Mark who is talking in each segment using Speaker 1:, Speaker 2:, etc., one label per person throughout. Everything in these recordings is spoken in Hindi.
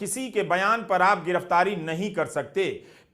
Speaker 1: किसी के बयान पर आप गिरफ्तारी नहीं कर सकते।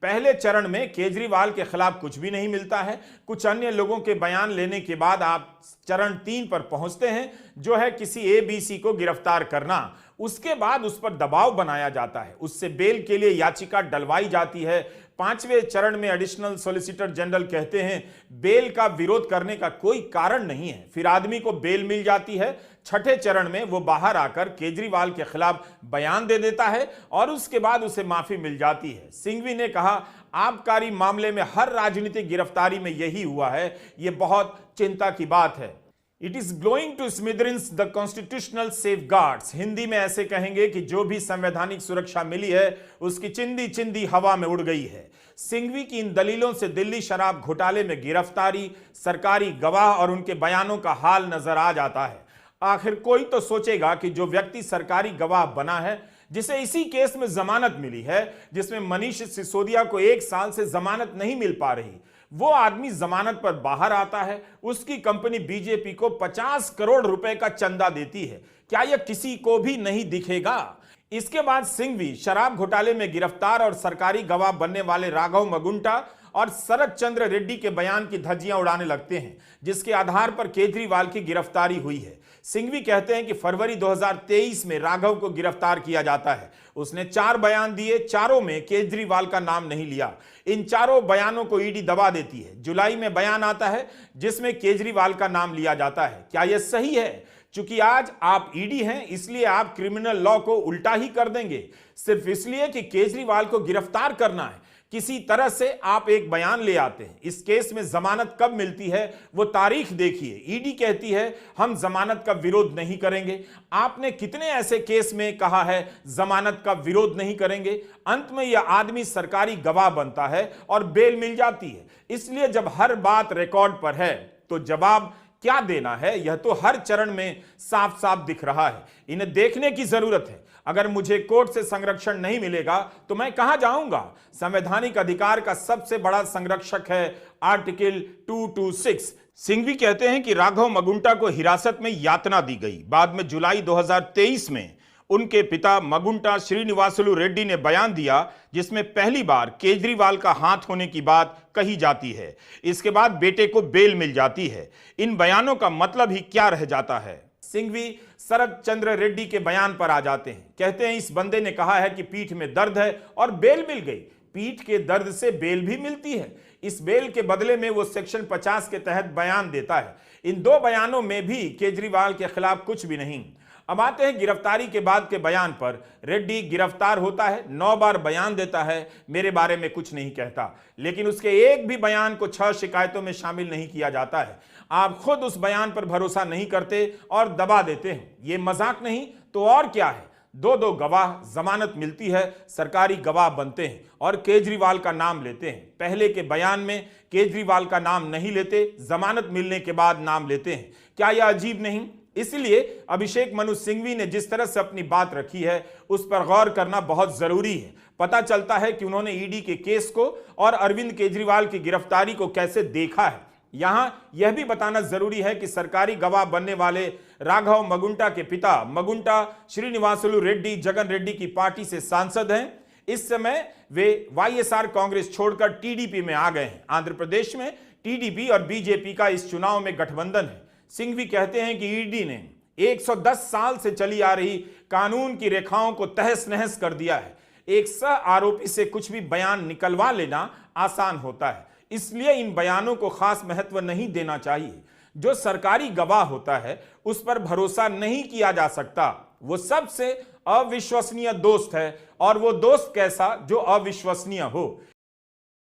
Speaker 1: पहले चरण में केजरीवाल के खिलाफ कुछ भी नहीं मिलता है। कुछ अन्य लोगों के बयान लेने के बाद आप चरण 3 पर पहुंचते हैं, जो है किसी एबीसी को गिरफ्तार करना। उसके बाद उस पर दबाव बनाया जाता है, उससे बेल के लिए याचिका डलवाई जाती है। 5वें चरण में एडिशनल सॉलिसिटर जनरल कहते हैं बेल का विरोध करने का कोई कारण नहीं है, फिर आदमी को बेल मिल जाती है। 6ठे चरण में वो बाहर आकर केजरीवाल के खिलाफ बयान दे देता है और उसके बाद उसे माफी मिल जाती है। सिंघवी ने कहा आबकारी मामले में हर राजनीतिक गिरफ्तारी में यही हुआ है, यह बहुत चिंता की बात है। It is blowing to smithereens the constitutional safeguards. Hindi में ऐसे कहेंगे कि जो भी संवैधानिक सुरक्षा मिली है उसकी चिंदी चिंदी हवा में उड़ गई है। सिंघवी की इन दलीलों से दिल्ली शराब घोटाले में गिरफ्तारी, सरकारी गवाह और उनके बयानों का हाल नजर आ जाता है। आखिर कोई तो सोचेगा कि जो व्यक्ति सरकारी गवाह बना है, जिसे इसी केस में जमानत मिली है, जिसमें मनीष सिसोदिया को 1 साल से जमानत नहीं मिल पा रही, वो आदमी जमानत पर बाहर आता है, उसकी कंपनी बीजेपी को 50 करोड़ रुपए का चंदा देती है। क्या यह किसी को भी नहीं दिखेगा? इसके बाद सिंघवी शराब घोटाले में गिरफ्तार और सरकारी गवाह बनने वाले राघव मगुंटा और शरद चंद्र रेड्डी के बयान की धज्जियां उड़ाने लगते हैं, जिसके आधार पर केजरीवाल की गिरफ्तारी हुई है। सिंघवी कहते हैं कि फरवरी 2023 में राघव को गिरफ्तार किया जाता है। उसने 4 बयान दिए, चारों में केजरीवाल का नाम नहीं लिया। इन चारों बयानों को ईडी दबा देती है। जुलाई में बयान आता है जिसमें केजरीवाल का नाम लिया जाता है। क्या यह सही है? चूंकि आज आप ईडी हैं, इसलिए आप क्रिमिनल लॉ को उल्टा ही कर देंगे, सिर्फ इसलिए कि केजरीवाल को गिरफ्तार करना है। किसी तरह से आप एक बयान ले आते हैं। इस केस में जमानत कब मिलती है वो तारीख देखिए। ईडी कहती है हम जमानत का विरोध नहीं करेंगे। आपने कितने ऐसे केस में कहा है जमानत का विरोध नहीं करेंगे? अंत में यह आदमी सरकारी गवाह बनता है और बेल मिल जाती है। इसलिए जब हर बात रिकॉर्ड पर है तो जवाब क्या देना है, यह तो हर चरण में साफ साफ दिख रहा है। इन्हें देखने की जरूरत है। अगर मुझे कोर्ट से संरक्षण नहीं मिलेगा तो मैं कहां जाऊंगा? संवैधानिक अधिकार का सबसे बड़ा संरक्षक है आर्टिकल 226। सिंघवी कहते हैं कि राघव मगुंटा को हिरासत में यातना दी गई। बाद में जुलाई 2023 में उनके पिता मगुंटा श्रीनिवासलू रेड्डी ने बयान दिया, जिसमें पहली बार केजरीवाल का हाथ होने की बात कही जाती है। इसके बाद बेटे को बेल मिल जाती है। इन बयानों का मतलब ही क्या रह जाता है? सिंघवी शरद चंद्र रेड्डी के बयान पर आ जाते हैं। कहते हैं इस बंदे ने कहा है कि पीठ में दर्द है और बेल मिल गई। पीठ के दर्द से बेल भी मिलती है। इस बेल के बदले में वो सेक्शन 50 के तहत बयान देता है। इन 2 बयानों में भी केजरीवाल के खिलाफ कुछ भी नहीं। अब आते हैं गिरफ्तारी के बाद के बयान पर। रेड्डी गिरफ्तार होता है, 9 बार बयान देता है, मेरे बारे में कुछ नहीं कहता, लेकिन उसके एक भी बयान को 6 शिकायतों में शामिल नहीं किया जाता है। आप खुद उस बयान पर भरोसा नहीं करते और दबा देते हैं। ये मजाक नहीं तो और क्या है? 2 गवाह, जमानत मिलती है, सरकारी गवाह बनते हैं और केजरीवाल का नाम लेते हैं। पहले के बयान में केजरीवाल का नाम नहीं लेते, जमानत मिलने के बाद नाम लेते हैं। क्या यह अजीब नहीं? इसलिए अभिषेक मनु सिंघवी ने जिस तरह से अपनी बात रखी है उस पर गौर करना बहुत जरूरी है। पता चलता है कि उन्होंने ईडी के केस को और अरविंद केजरीवाल की गिरफ्तारी को कैसे देखा है। यहां यह भी बताना जरूरी है कि सरकारी गवाह बनने वाले राघव मगुंटा के पिता मगुंटा श्रीनिवासलू रेड्डी जगन रेड्डी की पार्टी से सांसद हैं। इस समय वे वाईएसआर कांग्रेस छोड़कर टीडीपी में आ गए हैं। आंध्र प्रदेश में टीडीपी और बीजेपी का इस चुनाव में गठबंधन है। सिंघवी कहते हैं कि ईडी ने 110 साल से चली आ रही कानून की रेखाओं को तहस नहस कर दिया है। एक सह आरोपी से कुछ भी बयान निकलवा लेना आसान होता है, इसलिए इन बयानों को खास महत्व नहीं देना चाहिए। जो सरकारी गवाह होता है उस पर भरोसा नहीं किया जा सकता। वो सबसे अविश्वसनीय दोस्त है, और वो दोस्त कैसा जो अविश्वसनीय हो।